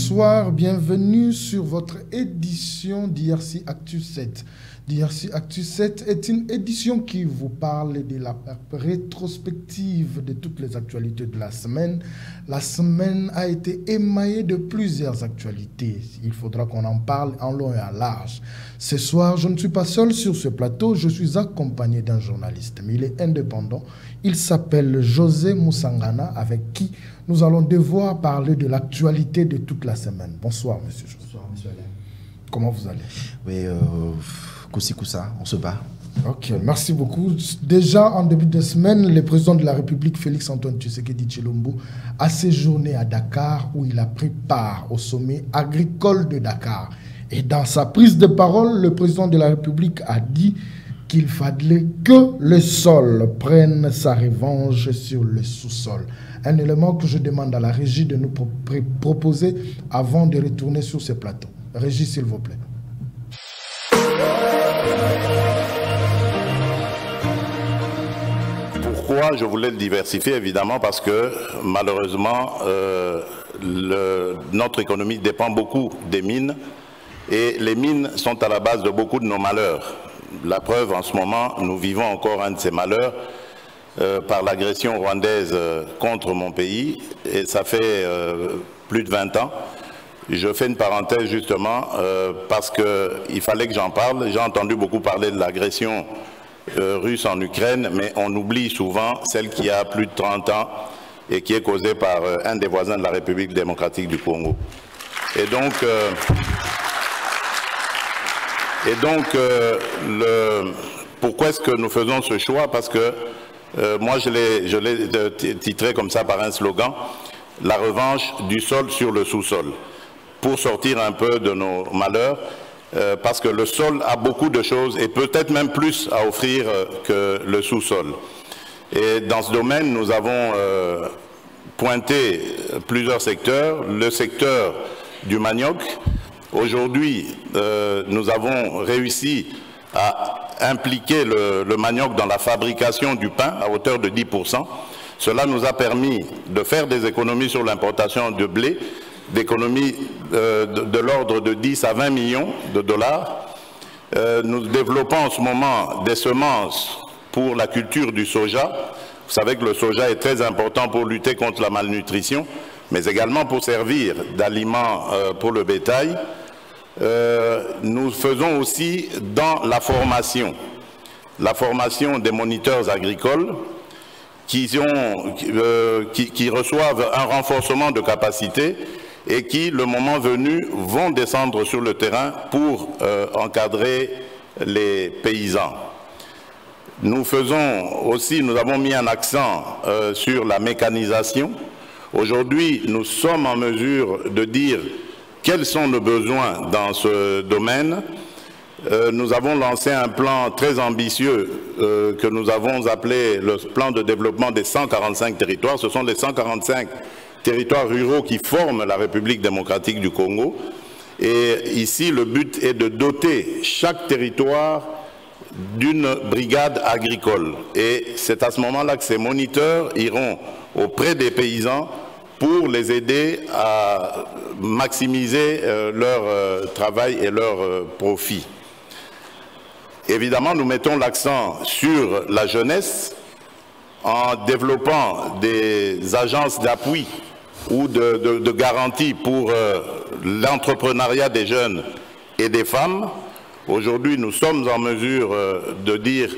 bonsoir, bienvenue sur votre édition d'IRC Actu 7. DRC Actu 7 est une édition qui vous parle de la rétrospective de toutes les actualités de la semaine. La semaine a été émaillée de plusieurs actualités. Il faudra qu'on en parle en long et en large. Ce soir, je ne suis pas seul sur ce plateau, je suis accompagné d'un journaliste, mais il est indépendant. Il s'appelle José Moussangana, avec qui nous allons devoir parler de l'actualité de toute la semaine. Bonsoir, monsieur José. Bonsoir, monsieur Alain. Comment vous allez? Oui, Koussa, on se bat. Ok, merci beaucoup. Déjà, en début de semaine, le président de la République, Félix-Antoine Tshisekedi Tshilombo, a séjourné à Dakar, où il a pris part au sommet agricole de Dakar. Et dans sa prise de parole, le président de la République a dit qu'il fallait que le sol prenne sa revanche sur le sous-sol. Un élément que je demande à la régie de nous proposer avant de retourner sur ce plateau. Régie, s'il vous plaît. Pourquoi je voulais le diversifier? Évidemment parce que malheureusement notre économie dépend beaucoup des mines et les mines sont à la base de beaucoup de nos malheurs. La preuve, en ce moment, nous vivons encore un de ces malheurs par l'agression rwandaise contre mon pays, et ça fait plus de 20 ans. Je fais une parenthèse justement parce qu'il fallait que j'en parle. J'ai entendu beaucoup parler de l'agression russe en Ukraine, mais on oublie souvent celle qui a plus de 30 ans et qui est causée par un des voisins de la République démocratique du Congo. Et donc pourquoi est-ce que nous faisons ce choix? Parce que moi je l'ai titré comme ça par un slogan, la revanche du sol sur le sous-sol, pour sortir un peu de nos malheurs, parce que le sol a beaucoup de choses et peut-être même plus à offrir que le sous-sol. Et dans ce domaine, nous avons pointé plusieurs secteurs. Le secteur du manioc. Aujourd'hui, nous avons réussi à impliquer le manioc dans la fabrication du pain à hauteur de 10%. Cela nous a permis de faire des économies sur l'importation de blé, d'économies de l'ordre de 10 à 20 millions de dollars. Nous développons en ce moment des semences pour la culture du soja. Vous savez que le soja est très important pour lutter contre la malnutrition, mais également pour servir d'aliment pour le bétail. Nous faisons aussi dans la formation des moniteurs agricoles qui reçoivent un renforcement de capacité et qui, le moment venu, vont descendre sur le terrain pour encadrer les paysans. Nous avons mis un accent sur la mécanisation. Aujourd'hui, nous sommes en mesure de dire quels sont nos besoins dans ce domaine. Nous avons lancé un plan très ambitieux que nous avons appelé le plan de développement des 145 territoires. Ce sont les 145 territoires ruraux qui forment la République démocratique du Congo. Et ici, le but est de doter chaque territoire d'une brigade agricole. Et c'est à ce moment-là que ces moniteurs iront auprès des paysans pour les aider à maximiser leur travail et leur profit. Évidemment, nous mettons l'accent sur la jeunesse en développant des agences d'appui ou de garantie pour l'entrepreneuriat des jeunes et des femmes. Aujourd'hui, nous sommes en mesure de dire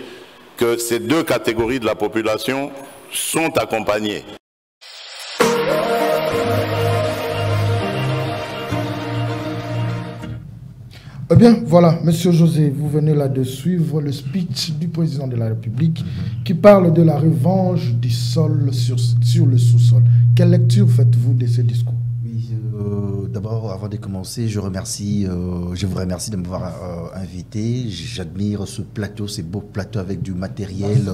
que ces deux catégories de la population sont accompagnées. Eh bien, voilà, Monsieur José, vous venez là de suivre le speech du président de la République qui parle de la revanche du sol sur le sous-sol. Quelle lecture faites-vous de ce discours? Oui, d'abord, avant de commencer, je vous remercie de m'avoir invité. J'admire ce plateau, ces beaux plateaux avec du matériel.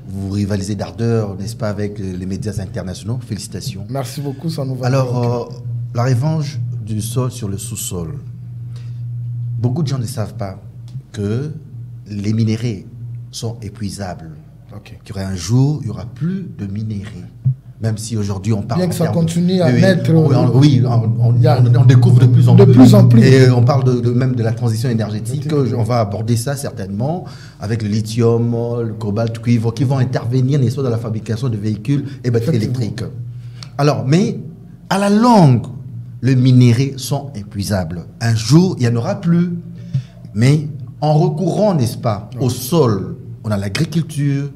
Vous rivalisez d'ardeur, n'est-ce pas, avec les médias internationaux. Félicitations. Merci beaucoup, ça nous va. Alors, la revanche du sol sur le sous-sol. Beaucoup de gens ne savent pas que les minéraux sont épuisables. Okay. Qu'il y aura un jour, il n'y aura plus de minéraux. Même si aujourd'hui on parle... Bien que ça continue à naître... Oui, on découvre de plus en plus. De plus en plus. Et on parle même de la transition énergétique. On va aborder ça certainement avec le lithium, le cobalt, le cuivre, qui vont intervenir n'est-ce pas, dans la fabrication de véhicules et batteries électriques. Alors, mais à la longue, les minéraux sont épuisables. Un jour, il n'y en aura plus. Mais en recourant, n'est-ce pas, au sol, on a l'agriculture,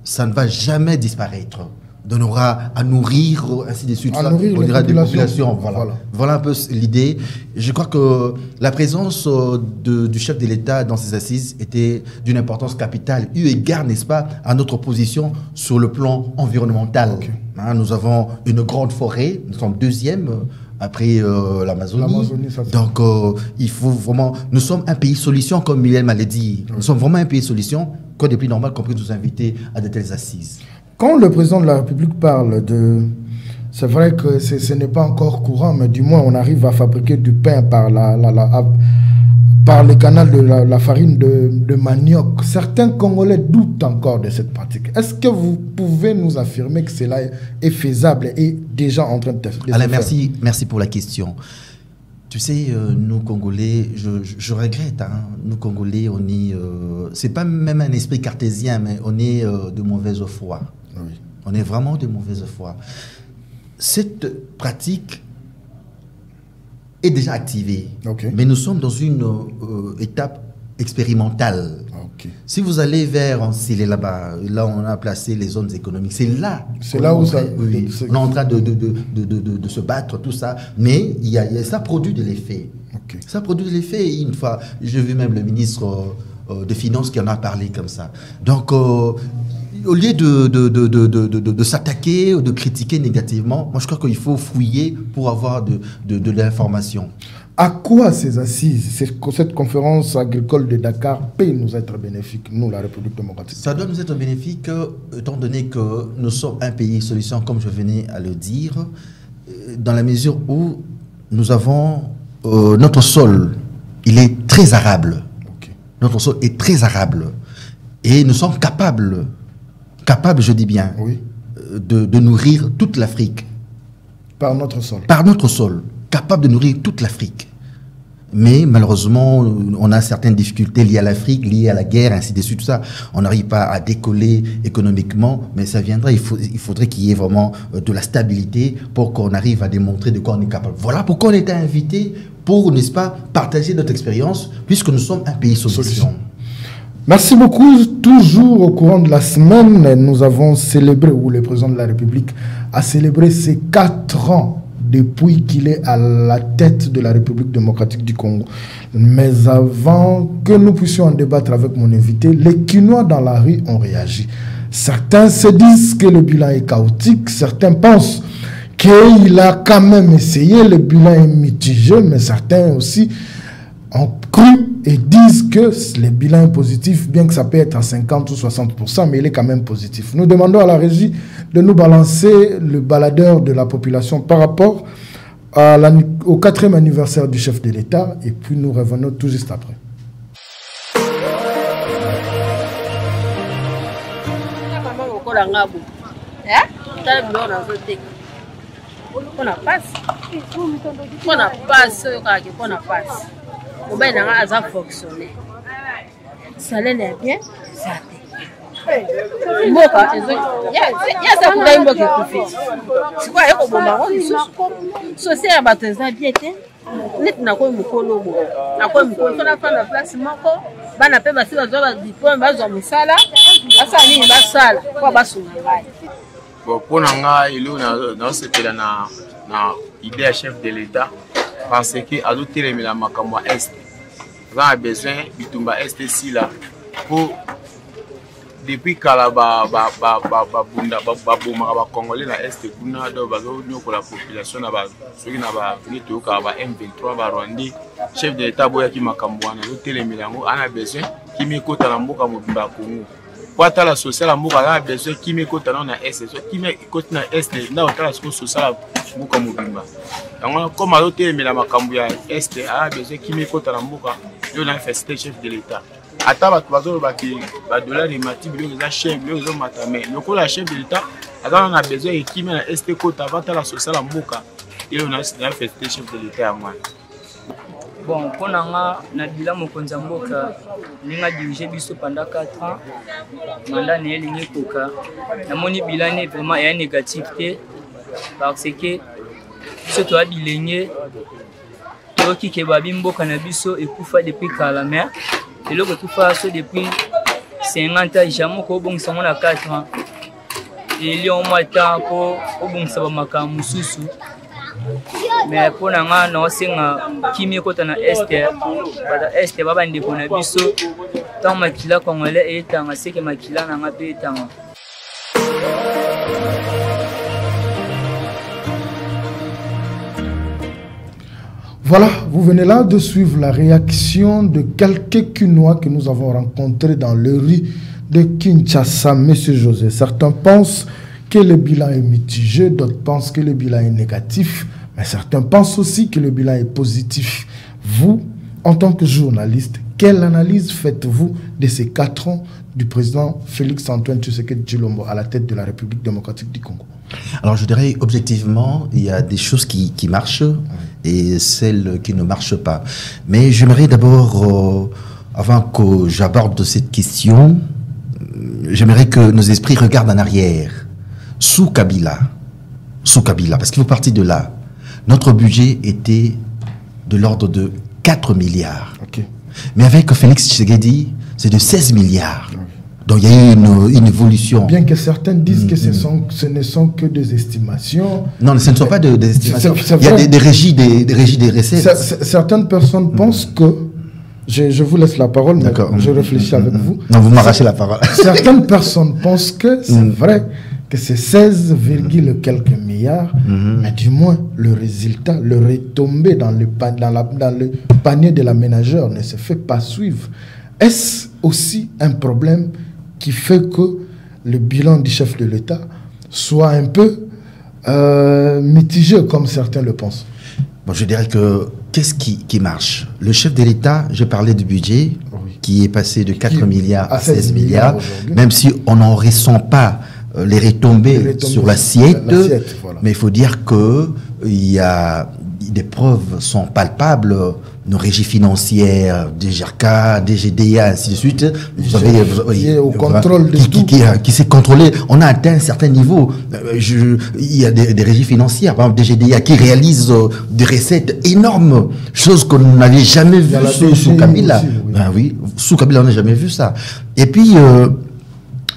ça ne va jamais disparaître. On aura à nourrir, ainsi de suite. À nourrir on dira des populations. Voilà. Voilà un peu l'idée. Je crois que la présence du chef de l'État dans ces assises était d'une importance capitale, eu égard, n'est-ce pas, à notre position sur le plan environnemental. Hein, nous avons une grande forêt, nous sommes deuxième après l'Amazonie. Donc, il faut vraiment... Nous sommes un pays solution, comme Mylène m'a dit. Nous sommes vraiment un pays solution. Quoi de plus normal qu'on puisse nous inviter à de telles assises. Quand le président de la République parle de... C'est vrai que ce n'est pas encore courant, mais du moins on arrive à fabriquer du pain par le canal de la farine de manioc. Certains Congolais doutent encore de cette pratique. Est-ce que vous pouvez nous affirmer que cela est faisable et déjà en train de se faire? Merci pour la question. Tu sais, nous Congolais, je regrette, hein, nous Congolais, on est... c'est pas même un esprit cartésien, mais on est de mauvaise foi. Oui. On est vraiment de mauvaise foi. Cette pratique est déjà activée, mais nous sommes dans une étape expérimentale. Si vous allez vers Ancilé, là-bas, là on a placé les zones économiques, c'est là où ça, on est en train de se battre, tout ça, mais ça produit de l'effet. Ça produit de l'effet. Une fois, j'ai vu même le ministre des Finances qui en a parlé comme ça. Donc, au lieu de s'attaquer ou de critiquer négativement, moi je crois qu'il faut fouiller pour avoir de l'information. À quoi ces assises, cette conférence agricole de Dakar peut nous être bénéfique, nous, la République démocratique? Ça doit nous être bénéfique, étant donné que nous sommes un pays solution, comme je venais à le dire, dans la mesure où nous avons notre sol, il est très arable. Notre sol est très arable. Et nous sommes capables, je dis bien, de nourrir toute l'Afrique. Par notre sol. Par notre sol. Capable de nourrir toute l'Afrique. Mais malheureusement, on a certaines difficultés liées à l'Afrique, liées à la guerre, ainsi de suite, tout ça. On n'arrive pas à décoller économiquement, mais ça viendra. Il faudrait qu'il y ait vraiment de la stabilité pour qu'on arrive à démontrer de quoi on est capable. Voilà pourquoi on était invité pour, n'est-ce pas, partager notre expérience, puisque nous sommes un pays solution. Merci beaucoup. Toujours au courant de la semaine, nous avons célébré, ou le président de la République a célébré ses 4 ans depuis qu'il est à la tête de la République démocratique du Congo. Mais avant que nous puissions en débattre avec mon invité, les Kinois dans la rue ont réagi. Certains se disent que le bilan est chaotique, certains pensent qu'il a quand même essayé, le bilan est mitigé, mais certains aussi ont cru et disent que le bilan est positif, bien que ça peut être à 50 ou 60%, mais il est quand même positif. Nous demandons à la régie de nous balancer le baladeur de la population par rapport au 4e anniversaire du chef de l'État, et puis nous revenons tout juste après. Ça l'est bien, ça mboka yasa kudai mboka kufi sikwa yeko bomba ngo société bato eza bien te net na ko mukolo mo na ko mukolo fana fana place moko bana pe basi bazwa diplôme bazwa musala asa nini basala kwa basunga ngai bon pona nga ilo na sepela na idée à chef de l'État parce que azo telemela makambo est va besoin bitumba est ici là pour depuis kala ba bunda ba bomaka ba congolais na est kuna do bazo nyokola population na ba soki na ba nito ka ba M23 ba Rwanda chef de l'État boya ki makambo wana zo telemela ngo ana besoin kimi kota na mboka mobimba Congo pour la sociale mboka ana besoin kimi kota na est so kimi kota na est na otala sociale mboka mobimba yango comme azo telemela makambo ya est ana besoin kimi kota na mboka yo na festé chef de l'État ata bato bazoloba ke badola remati biloko eza chef biloko ezomata mais lokola chef de l'état aza na besoin ekimi na este kota avatala social ya mboka ele na fete chef de l'état yango wana. Bon, pour na bilan mokonzi mboka ninga dirige biso pendant 4 ans mandat ne elingi koka namoni bilan ne vraiment est négatif parce que biso to abilenge toki ke babi mboka na biso ekufa depuis kala mer eloko ekufa so depuis 50 ans jamais ko bongisa na 4 ans et lion mata ko obongisa ba makambo mususu. Mais pour nous, nous avons kimi kota na este baba ndeko na biso tant makila congolais et tant c'est que makila na ngape tant. Voilà, vous venez là de suivre la réaction de quelques Kinois que nous avons rencontrés dans le rue de Kinshasa, Monsieur José. Certains pensent que le bilan est mitigé, d'autres pensent que le bilan est négatif, mais certains pensent aussi que le bilan est positif. Vous, en tant que journaliste, quelle analyse faites-vous de ces 4 ans du président Félix-Antoine Tshisekedi Tshilombo à la tête de la République démocratique du Congo? Alors je dirais objectivement, il y a des choses qui marchent et celles qui ne marchent pas. Mais j'aimerais d'abord, avant que j'aborde cette question, j'aimerais que nos esprits regardent en arrière. Sous Kabila, parce qu'il faut partir de là. Notre budget était de l'ordre de 4 milliards. Okay. Mais avec Félix Tshisekedi, c'est de 16 milliards. Okay. Donc il y a eu une évolution. Bien que certains disent que ce ne sont que des estimations. Non, ce ne sont pas des estimations. Il y a des régies des recettes. Certaines personnes pensent que... Je vous laisse la parole, mais je réfléchis avec vous. Non, vous m'arrachez la parole. Certaines personnes pensent que c'est vrai que c'est 16, quelques milliards, mais du moins le résultat, le retombé dans le panier de la ménagère ne se fait pas suivre. Est-ce aussi un problème qui fait que le bilan du chef de l'État soit un peu mitigé comme certains le pensent? Bon, je dirais que qu'est-ce qui marche? Le chef de l'État, je parlais du budget qui est passé de 4 milliards à 16 milliards, même si on n'en ressent pas les retombées sur l'assiette, voilà. Mais il faut dire que des preuves sont palpables. Nos régies financières, DGRK, DGDA, ainsi de suite, vous avez au contrôle de tout. Qui s'est contrôlé. On a atteint un certain niveau. Il y a des régies financières, par exemple DGDA, qui réalisent des recettes énormes, chose qu'on n'avait jamais vu sous Kabila. Aussi, oui. Ben oui, sous Kabila, on n'a jamais vu ça. Et puis,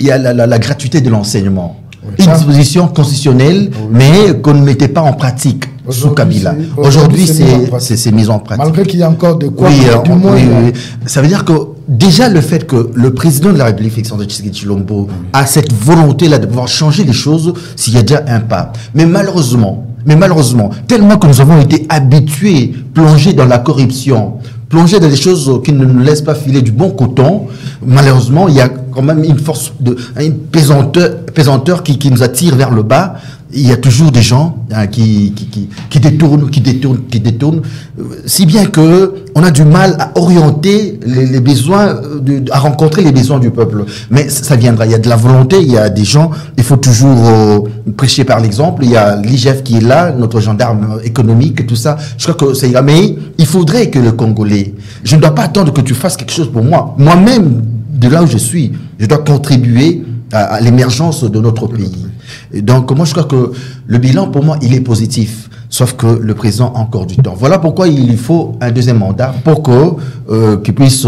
il y a la gratuité de l'enseignement. Oui, une disposition constitutionnelle, mais qu'on ne mettait pas en pratique sous Kabila. Aujourd'hui, c'est mis en pratique. Malgré qu'il y a encore de quoi. Oui. Ça veut dire que déjà le fait que le président de la République, Félix-Antoine Tshisekedi Tshilombo, a cette volonté-là de pouvoir changer les choses, s'il y a déjà un pas. Mais malheureusement, tellement que nous avons été habitués, plongés dans la corruption, plongés dans des choses qui ne nous laissent pas filer du bon coton, malheureusement, il y a quand même une pesanteur qui nous attire vers le bas. Il y a toujours des gens qui détournent, si bien que on a du mal à orienter les besoins, à rencontrer les besoins du peuple. Mais ça viendra. Il y a de la volonté, il y a des gens. Il faut toujours prêcher par l'exemple. Il y a l'IGF qui est là, notre gendarme économique et tout ça. Je crois que ça ira. Mais il faudrait que le Congolais, je ne dois pas attendre que tu fasses quelque chose pour moi. Moi-même, de là où je suis, je dois contribuer à l'émergence de notre pays. Et donc, moi, je crois que le bilan, pour moi, il est positif. Sauf que le président a encore du temps. Voilà pourquoi il faut un deuxième mandat pour qu'il puisse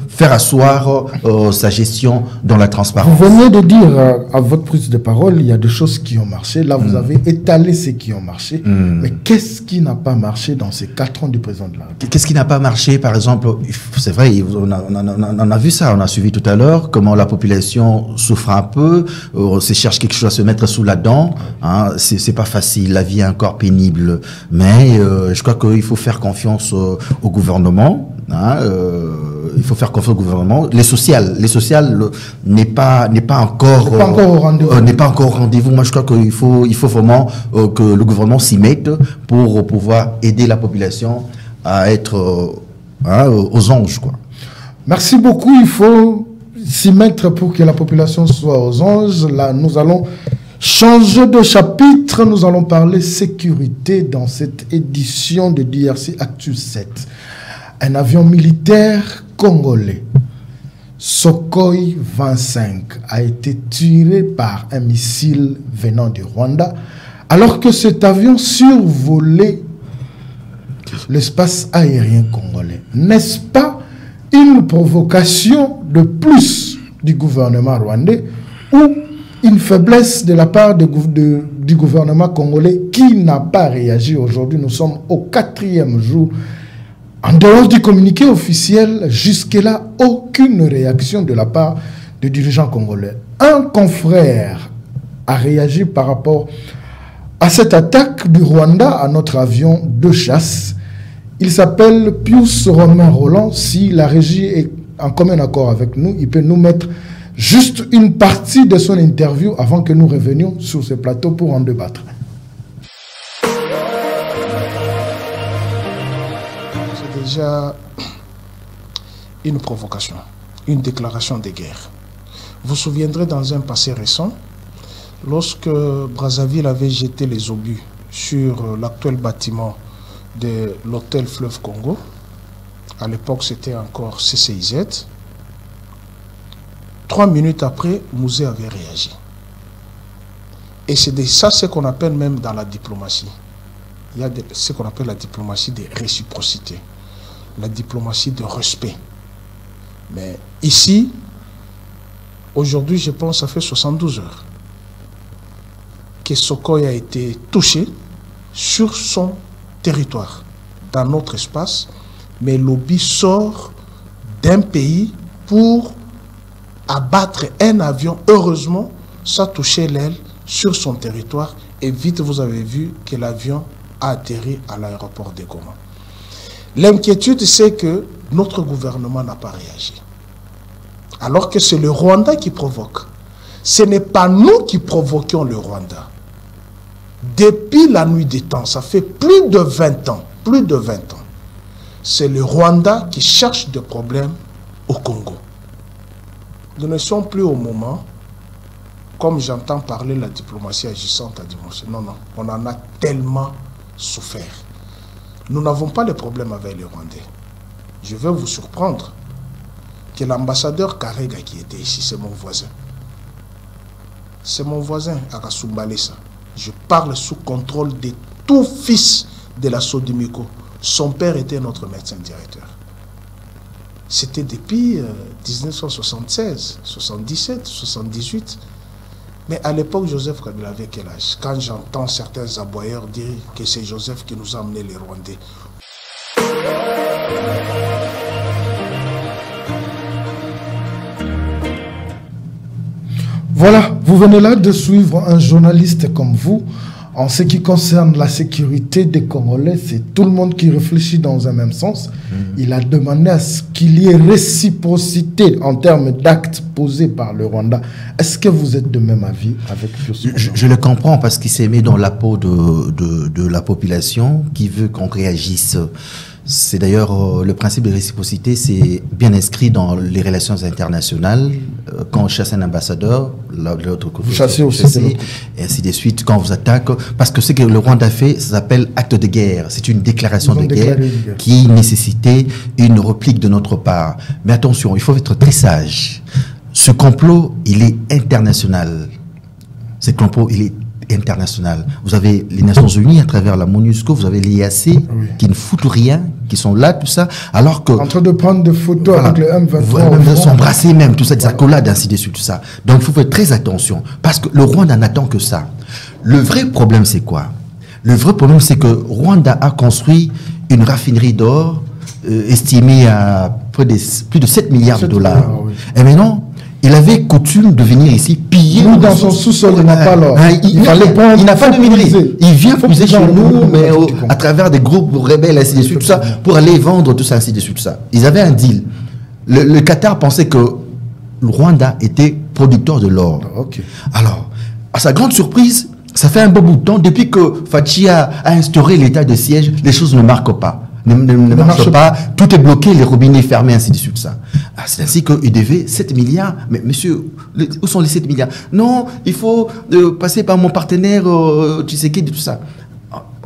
faire asseoir sa gestion dans la transparence. Vous venez de dire à votre prise de parole, il y a des choses qui ont marché. Là, vous avez étalé ce qui ont marché. Mais qu'est-ce qui n'a pas marché dans ces 4 ans du président de la République? Qu'est-ce qui n'a pas marché? Par exemple, c'est vrai, on a vu ça, on a suivi tout à l'heure, comment la population souffre un peu, se cherche quelque chose à se mettre sous la dent. Hein, c'est pas facile, la vie est encore pénible. Mais je crois qu'il faut faire confiance au gouvernement. Hein, il faut faire confiance au gouvernement. Les sociales n'est pas encore au rendez-vous. Moi, je crois qu'il faut vraiment que le gouvernement s'y mette pour pouvoir aider la population à être aux anges, quoi. Merci beaucoup. Il faut s'y mettre pour que la population soit aux anges. Là, nous allons changer de chapitre. Nous allons parler sécurité dans cette édition de DRC Actu 7. Un avion militaire congolais, Sukhoi 25, a été tiré par un missile venant du Rwanda alors que cet avion survolait l'espace aérien congolais. N'est-ce pas une provocation de plus du gouvernement rwandais ou une faiblesse de la part du gouvernement congolais qui n'a pas réagi? Aujourd'hui, nous sommes au 4e jour. En dehors du communiqué officiel, jusque-là, aucune réaction de la part des dirigeants congolais. Un confrère a réagi par rapport à cette attaque du Rwanda à notre avion de chasse. Il s'appelle Pius Romain Roland. Si la régie est en commun accord avec nous, il peut nous mettre juste une partie de son interview avant que nous revenions sur ce plateau pour en débattre. C'est déjà une provocation, une déclaration de guerre. Vous vous souviendrez dans un passé récent, lorsque Brazzaville avait jeté les obus sur l'actuel bâtiment de l'hôtel Fleuve Congo, à l'époque c'était encore CCIZ, 3 minutes après, Mouzé avait réagi. Et c'est ça ce qu'on appelle même dans la diplomatie. Il y a ce qu'on appelle la diplomatie de réciprocité, la diplomatie de respect. Mais ici, aujourd'hui, je pense que ça fait 72 heures que Sukhoi a été touché sur son territoire, dans notre espace, mais l'obus sort d'un pays pour abattre un avion. Heureusement, ça touchait l'aile sur son territoire et vite vous avez vu que l'avion a atterri à l'aéroport de Goma. L'inquiétude, c'est que notre gouvernement n'a pas réagi. Alors que c'est le Rwanda qui provoque. Ce n'est pas nous qui provoquions le Rwanda. Depuis la nuit des temps, ça fait plus de 20 ans, c'est le Rwanda qui cherche des problèmes au Congo. Nous ne sommes plus au moment, comme j'entends parler la diplomatie agissante à dimanche. Non, non, on en a tellement souffert. Nous n'avons pas de problème avec les Rwandais. Je vais vous surprendre que l'ambassadeur Karega qui était ici, c'est mon voisin. C'est mon voisin à Kasumbalesa. Je parle sous contrôle de tout fils de la Sodimiko. Son père était notre médecin directeur. C'était depuis 1976, 77, 78. Mais à l'époque, Joseph Kabila avait quel âge? Quand j'entends certains aboyeurs dire que c'est Joseph qui nous a amené les Rwandais. Voilà, vous venez là de suivre un journaliste comme vous. En ce qui concerne la sécurité des Congolais, c'est tout le monde qui réfléchit dans un même sens. Il a demandé à ce qu'il y ait réciprocité en termes d'actes posés par le Rwanda. Est-ce que vous êtes de même avis avec je le comprends parce qu'il s'est mis dans la peau de la population qui veut qu'on réagisse. C'est d'ailleurs le principe de réciprocité, c'est bien inscrit dans les relations internationales. Quand on chasse un ambassadeur, l'autre côté, vous chassez aussi, et ainsi de suite. Quand on vous attaque, parce que ce que le Rwanda fait, ça s'appelle acte de guerre. C'est une déclaration de guerre qui nécessitait une réplique de notre part. Mais attention, il faut être très sage. Ce complot, il est international. Ce complot, il est international. Vous avez les Nations Unies à travers la MONUSCO, vous avez l'IAC qui ne foutent rien, qui sont là, tout ça, alors que... En train de prendre des photos avec le M23. S'embrasser même, tout ça, des accolades, ainsi de suite, tout ça. Donc il faut faire très attention, parce que le Rwanda n'attend que ça. Le vrai problème, c'est quoi? Le vrai problème, c'est que Rwanda a construit une raffinerie d'or estimée à plus de 7 milliards de dollars. Et maintenant, il avait coutume de venir ici piller. Nous, dans son sous-sol, il n'a pas l'or. Il n'a pas de minerai. Il vient puiser chez nous, mais à travers des groupes rebelles, ainsi de suite, tout ça, pour aller vendre tout ça, ainsi de suite, tout ça. Ils avaient un deal. Le Qatar pensait que le Rwanda était producteur de l'or. Alors, à sa grande surprise, ça fait un bon bout de temps, depuis que Fachi a instauré l'état de siège, les choses ne marquent pas. Ne marche pas, tout est bloqué, les robinets fermés, ainsi de suite, ça. Ah, c'est ainsi qu'il devait 7 milliards. Mais monsieur, où sont les 7 milliards? Non, il faut passer par mon partenaire Tshisekedi, tout ça.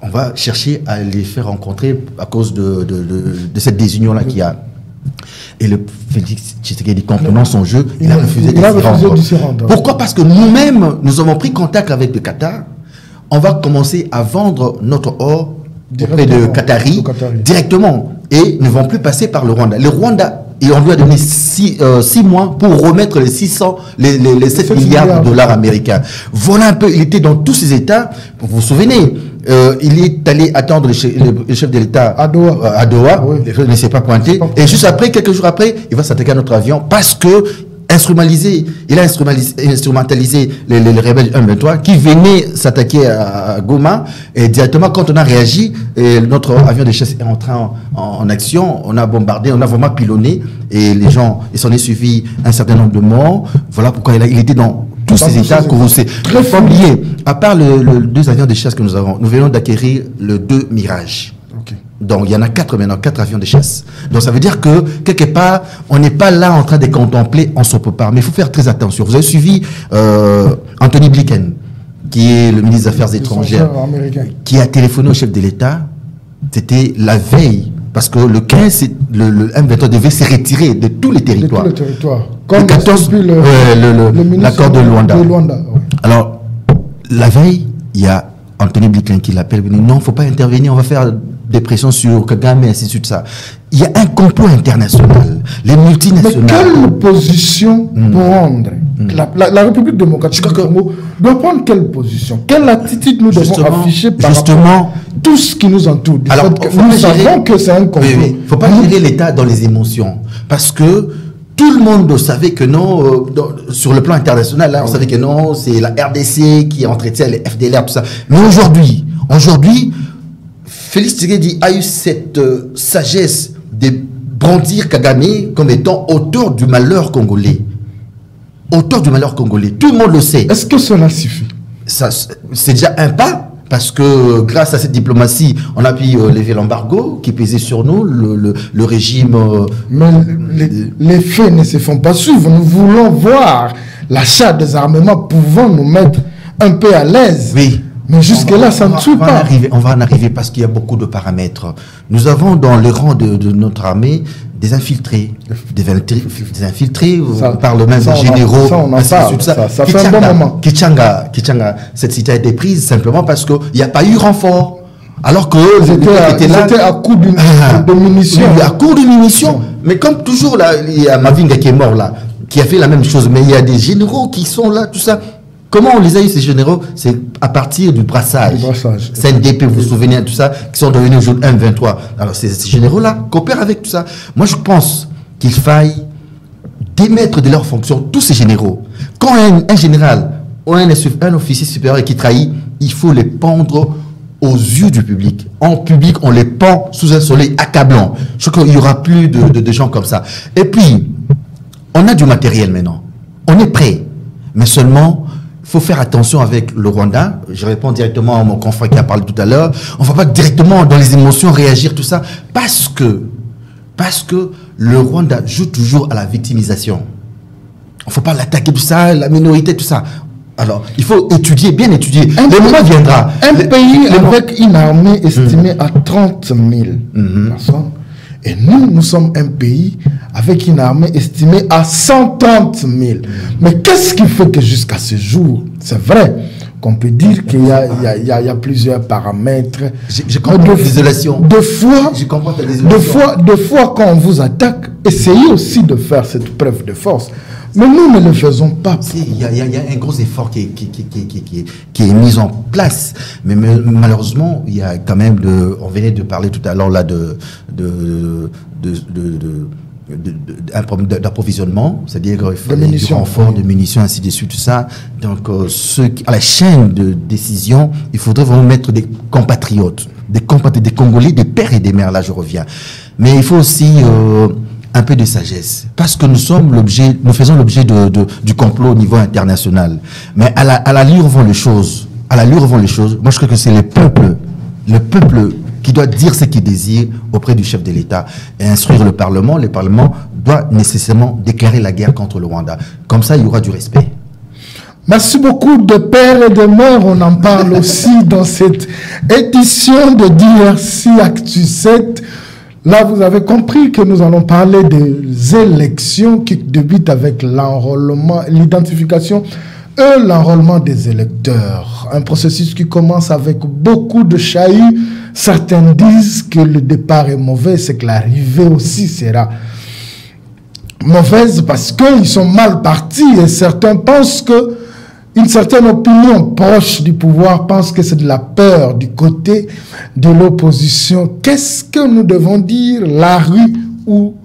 On va chercher à les faire rencontrer à cause de cette désunion-là qu'il y a. Et le Félix Tshisekedi, comprenant son jeu, il a refusé de s'y rendre. Pourquoi? Parce que nous-mêmes, nous avons pris contact avec le Qatar. On va commencer à vendre notre or auprès de Qatari directement. Et ne vont plus passer par le Rwanda. Le Rwanda, et on lui a donné 6 mois pour remettre les 7 milliards de dollars américains. Voilà un peu, il était dans tous ces États. Vous vous souvenez, il est allé attendre le chef de l'État à Doha, oui. Il ne s'est pas pointé. Et juste après, quelques jours après, il va s'attaquer à notre avion parce que il a instrumentalisé les rebelles M23 qui venaient s'attaquer à Goma. Et directement, quand on a réagi, notre avion de chasse est entré en action. On a bombardé, on a vraiment pilonné. Et les gens, il s'en est suivi un certain nombre de morts. Voilà pourquoi il était dans tous ces États courroucés. Très faut oublier, à part le 2 avions de chasse que nous avons, nous venons d'acquérir le 2 Mirage. Donc, il y en a 4 maintenant, 4 avions de chasse. Donc, ça veut dire que, quelque part, on n'est pas là en train de contempler, on se prépare. Mais il faut faire très attention. Vous avez suivi Anthony Blinken, qui est le ministre des Affaires étrangères, qui a téléphoné au chef de l'État. C'était la veille, parce que le 15, le M23 devait se retirer de tous les territoires. De tous les territoires. Comme le 14, l'accord de Luanda. Alors, la veille, il y a Anthony Blinken qui l'appelle, non, il ne faut pas intervenir, on va faire des pressions sur Kagame, et ainsi de suite. Ça. Il y a un complot international, les multinationales. Mais quelle position prendre la République démocratique du Congo doit prendre quelle position? Quelle attitude nous devons afficher par rapport à tout ce qui nous entoure? Alors, nous savons que c'est un complot. Il ne faut pas gérer l'État dans les émotions, parce que tout le monde savait que non, sur le plan international, là, on savait que non, c'est la RDC qui entretient les FDLR, tout ça. Mais aujourd'hui, Félix Tshisekedi a eu cette sagesse de brandir Kagame comme étant auteur du malheur congolais. Auteur du malheur congolais. Tout le monde le sait. Est-ce que cela suffit? C'est déjà un pas, parce que grâce à cette diplomatie, on a pu lever l'embargo qui pesait sur nous, le régime... Mais les faits ne se font pas suivre. Nous voulons voir l'achat des armements pouvant nous mettre un peu à l'aise. Oui. Mais jusque-là, ça ne suit pas. On va en arriver parce qu'il y a beaucoup de paramètres. Nous avons dans les rangs de notre armée des infiltrés. Des infiltrés, on parle même de généraux. Ça fait un bon moment. Kichanga, cette cité a été prise simplement parce qu'il n'y a pas eu renfort. Alors que c'était à coup de munitions. Oui, à coup de munitions. Mais comme toujours, là, il y a Mavinga qui est mort là, qui a fait la même chose. Mais il y a des généraux qui sont là, tout ça. Comment on les a eu, ces généraux? C'est à partir du brassage. CNDP, vous vous souvenez de tout ça, qui sont devenus aujourd'hui M23. Alors, ces généraux-là coopèrent avec tout ça. Moi, je pense qu'il faille démettre de leurs fonctions tous ces généraux. Quand un général ou un officier supérieur qui trahit, il faut les pendre aux yeux du public. En public, on les pend sous un soleil accablant. Je crois qu'il n'y aura plus de gens comme ça. Et puis, on a du matériel maintenant. On est prêt. Mais seulement... il faut faire attention avec le Rwanda. Je réponds directement à mon confrère qui a parlé tout à l'heure. On ne va pas directement dans les émotions réagir, tout ça, parce que le Rwanda joue toujours à la victimisation. Il ne faut pas l'attaquer, tout ça, la minorité, tout ça. Alors, il faut étudier, bien étudier. Le moment viendra. Un pays avec une armée estimée à 30 000 personnes. Et nous sommes un pays avec une armée estimée à 130 000. Mais qu'est-ce qui fait que jusqu'à ce jour, c'est vrai qu'on peut dire qu'il y a plusieurs paramètres. Je comprends l'isolation. Deux fois quand on vous attaque, essayez aussi de faire cette preuve de force. Mais nous ne le faisons pas. Il y a un gros effort qui est mis en place. Mais malheureusement, il y a quand même on venait de parler tout à l'heure là un problème d'approvisionnement, c'est-à-dire qu'il faut du renfort, de munitions, ainsi de suite, tout ça. Donc, à la chaîne de décision, il faudrait vraiment mettre des compatriotes, des Congolais, des pères et des mères, là je reviens. Mais il faut aussi un peu de sagesse, parce que nous faisons l'objet du complot au niveau international. Mais à l'allure vont les choses. Moi, je crois que c'est le peuple qui doit dire ce qu'il désire auprès du chef de l'État et instruire le Parlement. Le Parlement doit nécessairement déclarer la guerre contre le Rwanda. Comme ça, il y aura du respect. Merci beaucoup de père et de mère. On en parle aussi dans cette édition de DRC Actu 7. Là, vous avez compris que nous allons parler des élections qui débutent avec l'enrôlement, l'identification et l'enrôlement des électeurs. Un processus qui commence avec beaucoup de chahut. Certains disent que le départ est mauvais, c'est que l'arrivée aussi sera mauvaise parce qu'ils sont mal partis et certains pensent que une certaine opinion proche du pouvoir pense que c'est de la peur du côté de l'opposition. Qu'est-ce que nous devons dire? La rue où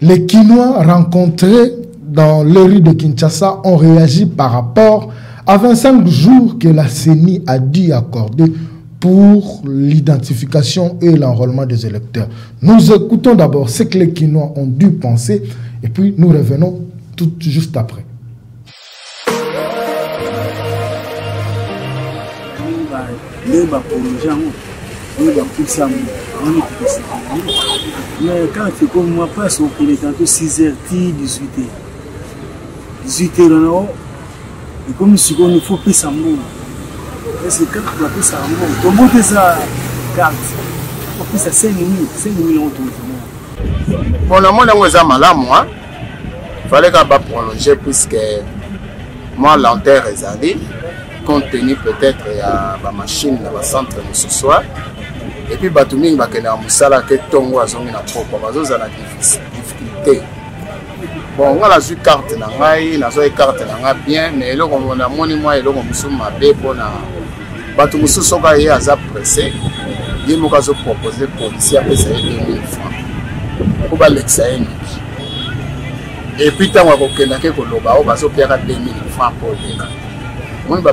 les Kinois rencontrés dans les rues de Kinshasa ont réagi par rapport à 25 jours que la CENI a dû accorder pour l'identification et l'enrôlement des électeurs. Nous écoutons d'abord ce que les Kinois ont dû penser et puis nous revenons tout juste après. Mais quand c'est comme moi, passe au pays, tantôt 6h, 18h. 18h, et comme si on faut payer ça, c'est quand on va payer ça, on va monter sa carte. On paye ça 5 000 €. Bon, la monnaie, on malade, moi. Il fallait qu'on va prolonger puisque moi, l'enterre est allée. Compte tenu peut-être à la machine dans le centre de ce soir. Et puis, Batuming va qu'il y a un moussala qui tombe à zone à propre. Parce que la difficulté. Bon, on a la carte, on a la carte bien, mais là, on a mon moi et là, on a ma bé pour la. Batumou Soka est à pressé. Il m'a proposé policier à payer 2 000 francs. Pour l'examen. Et puis, tant qu'on a quelqu'un qui a payer 2 000 francs pour le. Moi, je vais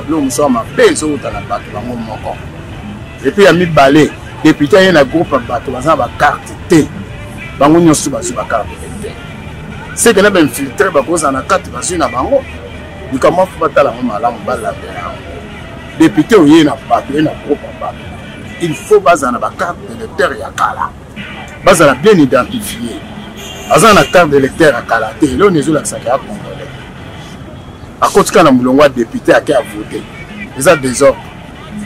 et puis, il y a mis balai. Depuis qu'il y a un groupe de bateaux, il y a une carte T. Il y a une carte T. C'est que nous avons infiltré parce qu'on a 4 bateaux. Il comment faut pas la depuis qu'il y a un bateau, il y a un groupe de bateaux. Il faut baser une carte de lecteur et à Kala. Baser bien identifié. Baser une carte de lecteur à Kala. Et là, on est sur la Sakya Congolais. À côté de député à qui a voté.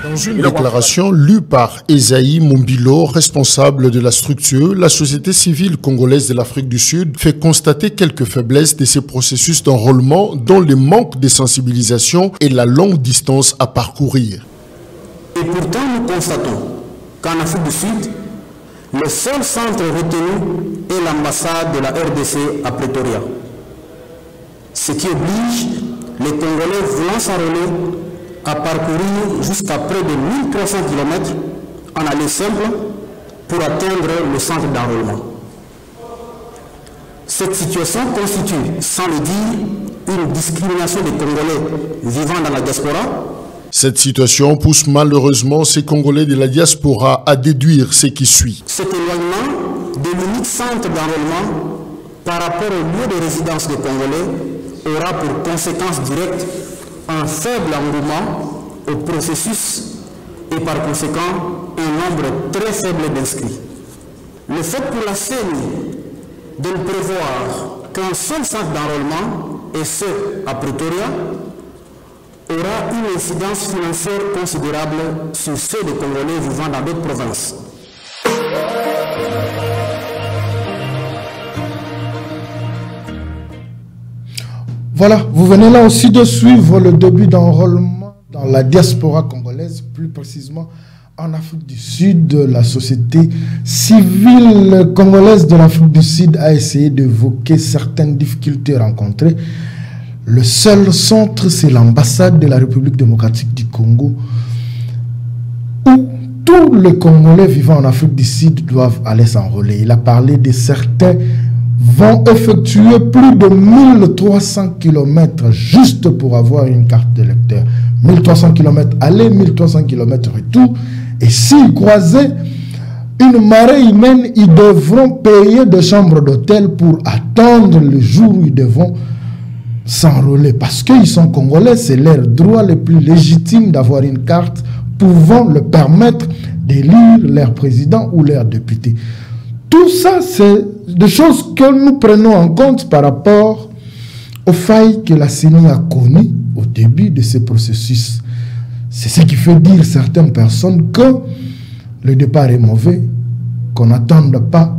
Dans une déclaration lue par Esaïe Mombilo, responsable de la structure, la société civile congolaise de l'Afrique du Sud fait constater quelques faiblesses de ces processus d'enrôlement, dont le manque de sensibilisation et la longue distance à parcourir. Et pourtant, nous constatons qu'en Afrique du Sud, le seul centre retenu est l'ambassade de la RDC à Pretoria. Ce qui oblige les Congolais voulant s'enrôler à parcourir jusqu'à près de 1300 km en aller simple pour atteindre le centre d'enrôlement. Cette situation constitue, sans le dire, une discrimination des Congolais vivant dans la diaspora. Cette situation pousse malheureusement ces Congolais de la diaspora à déduire ce qui suit. Cet éloignement de l'unique centre d'enrôlement par rapport au lieu de résidence des Congolais aura pour conséquence directe un faible engouement au processus et par conséquent un nombre très faible d'inscrits. Le fait pour la CENI de ne prévoir qu'un seul centre d'enrôlement, et ce à Pretoria, aura une incidence financière considérable sur ceux des Congolais vivant dans d'autres provinces. Voilà, vous venez là aussi de suivre le début d'enrôlement dans la diaspora congolaise, plus précisément en Afrique du Sud. La société civile congolaise de l'Afrique du Sud a essayé d'évoquer certaines difficultés rencontrées. Le seul centre, c'est l'ambassade de la République démocratique du Congo, où tous les Congolais vivant en Afrique du Sud doivent aller s'enrôler. Il a parlé de certains vont effectuer plus de 1300 km juste pour avoir une carte d'électeur. 1300 km aller, 1300 km retour. Et s'ils croisaient une marée humaine, ils devront payer des chambres d'hôtel pour attendre le jour où ils devront s'enrôler. Parce qu'ils sont Congolais, c'est leur droit le plus légitime d'avoir une carte pouvant leur permettre d'élire leur président ou leur député. Tout ça, c'est des choses que nous prenons en compte par rapport aux failles que la CENI a connues au début de ce processus. C'est ce qui fait dire certaines personnes que le départ est mauvais, qu'on n'attende pas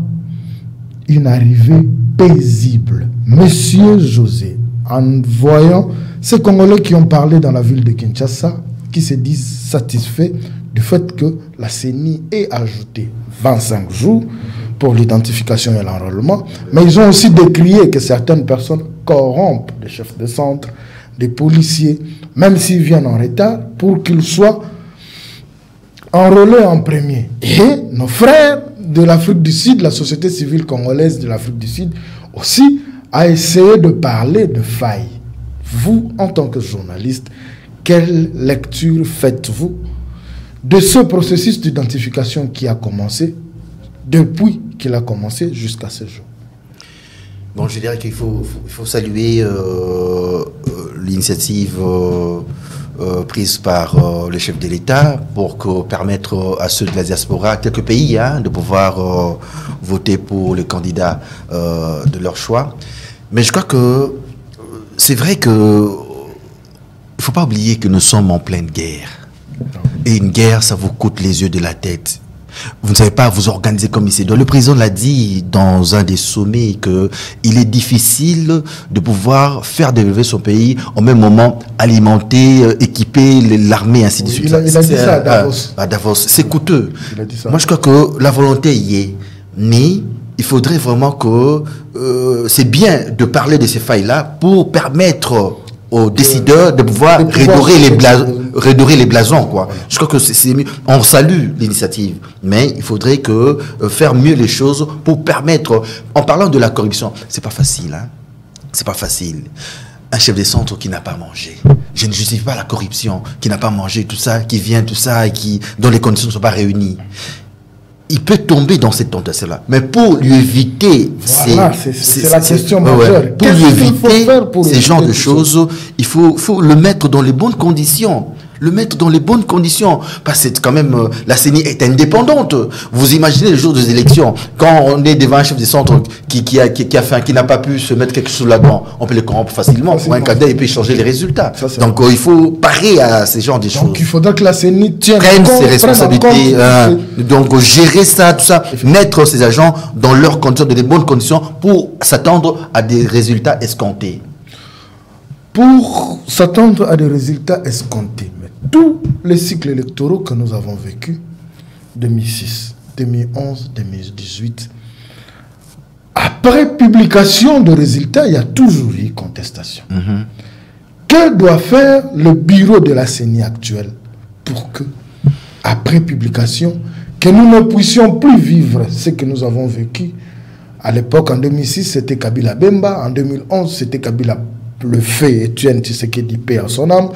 une arrivée paisible. Monsieur José, en voyant ces Congolais qui ont parlé dans la ville de Kinshasa, qui se disent satisfaits du fait que la CENI ait ajouté 25 jours pour l'identification et l'enrôlement, mais ils ont aussi décrié que certaines personnes corrompent des chefs de centre, des policiers, même s'ils viennent en retard, pour qu'ils soient enrôlés en premier. Et nos frères de l'Afrique du Sud, la société civile congolaise de l'Afrique du Sud, aussi a essayé de parler de failles. Vous, en tant que journaliste, quelle lecture faites-vous de ce processus d'identification qui a commencé depuis qu'il a commencé jusqu'à ce jour? Bon, je dirais qu'il faut saluer l'initiative prise par le chef de l'État pour permettre à ceux de la diaspora, quelques pays, de pouvoir voter pour le candidat de leur choix. Mais je crois que c'est vrai que il ne faut pas oublier que nous sommes en pleine guerre. Et une guerre, ça vous coûte les yeux de la tête. Vous ne savez pas vous organiser comme il se doit. Le président l'a dit dans un des sommets qu'il est difficile de pouvoir faire développer son pays au même moment, alimenter, équiper l'armée, ainsi de suite. Il a dit ça à Davos. À Davos. C'est coûteux. Moi, je crois que la volonté y est. Mais il faudrait vraiment que c'est bien de parler de ces failles-là pour permettre aux décideurs de pouvoir redorer les blasons, quoi. Je crois que c'est mieux. On salue l'initiative, mais il faudrait que faire mieux les choses pour permettre. En parlant de la corruption, c'est pas facile, hein. C'est pas facile. Un chef de centre qui n'a pas mangé. Je ne justifie pas la corruption, qui n'a pas mangé tout ça, qui vient tout ça et dont les conditions ne sont pas réunies. Il peut tomber dans cette tentation-là. Mais pour lui éviter... Voilà, c'est la question majeure. Pour lui éviter ces genres de choses, il faut le mettre dans les bonnes conditions. Le mettre dans les bonnes conditions. Parce que quand même, la CENI est indépendante. Vous imaginez le jour des élections, quand on est devant un chef de centre qui n'a pas pu se mettre quelque chose sous la dent, on peut le corrompre facilement. Pour un candidat, il peut changer les résultats. Donc il faut parer à ces genres de choses. Donc il faudra que la CENI prenne ses responsabilités, donc gérer ça, tout ça, mettre ses agents dans leurs conditions, dans les bonnes conditions pour s'attendre à des résultats escomptés. Pour s'attendre à des résultats escomptés. Mais tous les cycles électoraux que nous avons vécus, 2006, 2011, 2018, après publication de résultats, il y a toujours eu contestation. Que doit faire le bureau de la CENI actuelle pour que, après publication, que nous ne puissions plus vivre ce que nous avons vécu? À l'époque, en 2006, c'était Kabila Bemba. En 2011, c'était Kabila le fait Etienne Tshisekedi paix à son âme.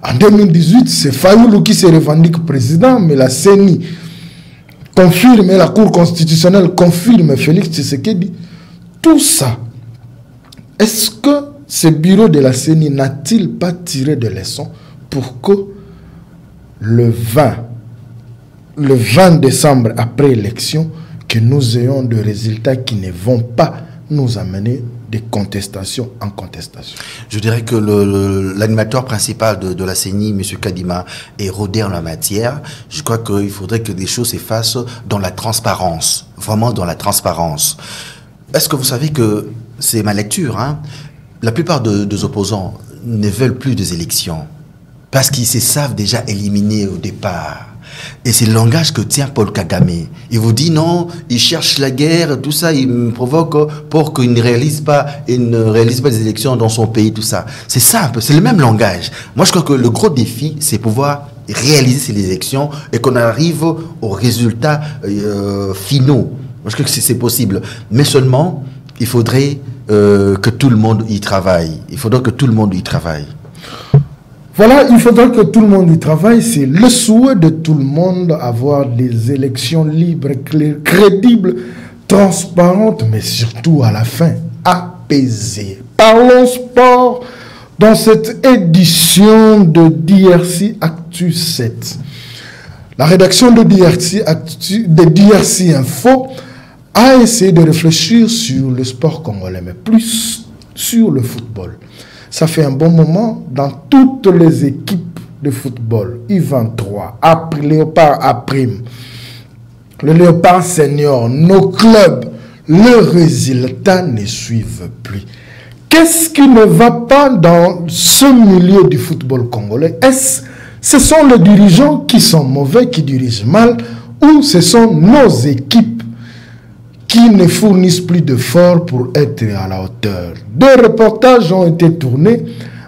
En 2018, c'est Fayoulou qui se revendique président, mais la CENI confirme, et la Cour constitutionnelle confirme Félix Tshisekedi. Tout ça, est-ce que ce bureau de la CENI n'a-t-il pas tiré de leçons pour que le 20 décembre, après élection, que nous ayons des résultats qui ne vont pas nous amener des contestations en contestation? Je dirais que l'animateur principal de la CENI, M. Kadima, est rodé en la matière. Je crois qu'il faudrait que des choses s'effacent dans la transparence, vraiment dans la transparence. Est-ce que vous savez que, c'est ma lecture, hein, la plupart des opposants ne veulent plus des élections parce qu'ils se savent déjà éliminés au départ. Et c'est le langage que tient Paul Kagame. Il vous dit non, il cherche la guerre, tout ça, il me provoque pour qu'il ne réalise pas des élections dans son pays, tout ça. C'est simple, c'est le même langage. Moi, je crois que le gros défi, c'est pouvoir réaliser ces élections et qu'on arrive aux résultats finaux. Moi, je crois que c'est possible. Mais seulement, il faudrait que tout le monde y travaille. Il faudrait que tout le monde y travaille. Voilà, il faudra que tout le monde y travaille. C'est le souhait de tout le monde, avoir des élections libres, crédibles, transparentes, mais surtout à la fin, apaisées. Parlons sport dans cette édition de DRC Actu 7. La rédaction de DRC Info a essayé de réfléchir sur le sport congolais, mais plus sur le football. Ça fait un bon moment dans toutes les équipes de football, U23, Léopard A', le Léopard Senior, nos clubs, le résultat ne suivent plus. Qu'est-ce qui ne va pas dans ce milieu du football congolais? Ce sont les dirigeants qui sont mauvais, qui dirigent mal, ou ce sont nos équipes qui ne fournissent plus d'efforts pour être à la hauteur? 2 reportages ont été tournés.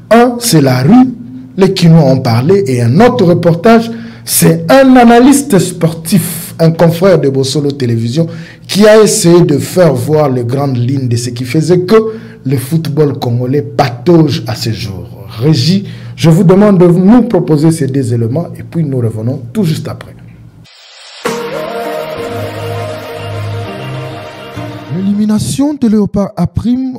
Un, c'est la rue, les Kinois ont parlé, et un autre reportage, c'est un analyste sportif, un confrère de Bossolo Télévision, qui a essayé de faire voir les grandes lignes de ce qui faisait que le football congolais patauge à ce jour. Régie, je vous demande de nous proposer ces 2 éléments et puis nous revenons tout juste après. L'élimination de Léopard A'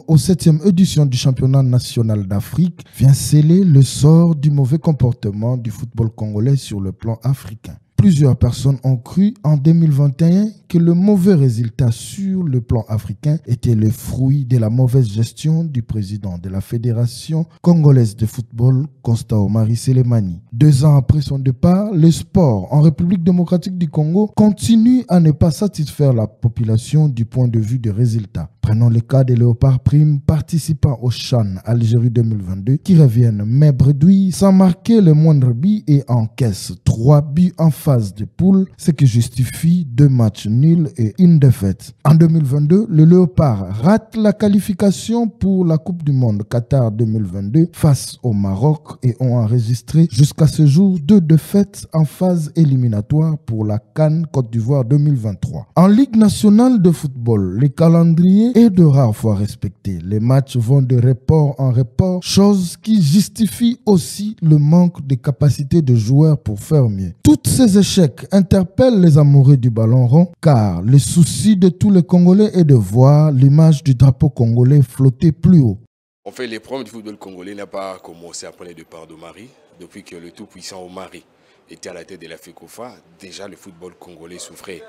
au 7e édition du championnat national d'Afrique vient sceller le sort du mauvais comportement du football congolais sur le plan africain. Plusieurs personnes ont cru en 2021 que le mauvais résultat sur le plan africain était le fruit de la mauvaise gestion du président de la Fédération congolaise de football, Constant Omari Selemani. 2 ans après son départ, le sport en République démocratique du Congo continue à ne pas satisfaire la population du point de vue des résultats. Prenons le cas des Léopard Prime participant au CHAN Algérie 2022 qui reviennent mais bredouilles sans marquer le moindre but et encaissent 3 buts en phase de poule, ce qui justifie 2 matchs nuls et 1 défaite. En 2022, le Léopard rate la qualification pour la Coupe du Monde Qatar 2022 face au Maroc et ont enregistré jusqu'à ce jour 2 défaites en phase éliminatoire pour la CAN Côte d'Ivoire 2023. En Ligue nationale de football, les calendriers est de rares fois respecté. Les matchs vont de report en report, chose qui justifie aussi le manque de capacité de joueurs pour faire mieux. Tous ces échecs interpellent les amoureux du ballon rond, car le souci de tous les Congolais est de voir l'image du drapeau congolais flotter plus haut. En fait, les problèmes du football congolais n'ont pas commencé après le départ d'Omari. Depuis que le tout-puissant Omari était à la tête de la FECOFA, déjà le football congolais souffrait.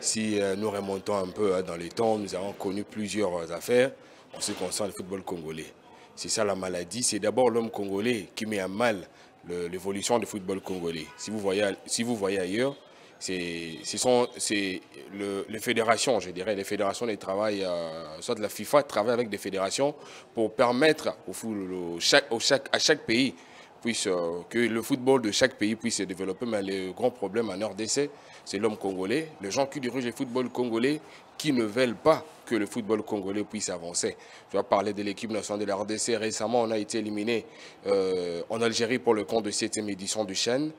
Si nous remontons un peu dans les temps, nous avons connu plusieurs affaires en ce qui concerne le football congolais. C'est ça la maladie, c'est d'abord l'homme congolais qui met à mal l'évolution du football congolais. Si vous voyez ailleurs, les fédérations, je dirais, les fédérations de travail, soit la FIFA travaille avec des fédérations pour permettre à chaque pays que le football de chaque pays puisse se développer. Mais le grand problème en RDC, c'est l'homme congolais, les gens qui dirigent le football congolais qui ne veulent pas que le football congolais puisse avancer. Je vais parler de l'équipe nationale de la RDC. Récemment, on a été éliminé en Algérie pour le compte de 7e édition du CHAN.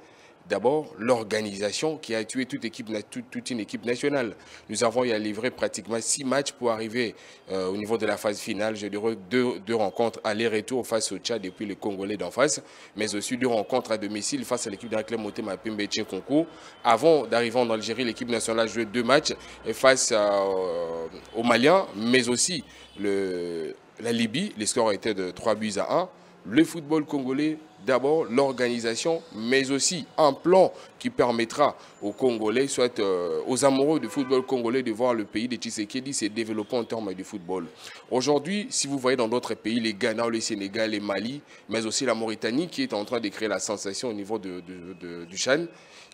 D'abord, l'organisation qui a tué toute une équipe nationale. Nous avons y à livrer pratiquement 6 matchs pour arriver au niveau de la phase finale. Je dirais 2 rencontres aller-retour face au Tchad et puis les Congolais d'en face, mais aussi 2 rencontres à domicile face à l'équipe d'Aklem Motema Pembe Concours. Avant d'arriver en Algérie, l'équipe nationale a joué 2 matchs face aux Maliens, mais aussi la Libye. Les scores étaient de 3-1. Le football congolais, d'abord l'organisation, mais aussi un plan qui permettra aux Congolais, soit aux amoureux du football congolais, de voir le pays de Tshisekedi se développer en termes de football. Aujourd'hui, si vous voyez dans d'autres pays, les Ghana, le Sénégal, les Mali, mais aussi la Mauritanie qui est en train de créer la sensation au niveau du CHAN,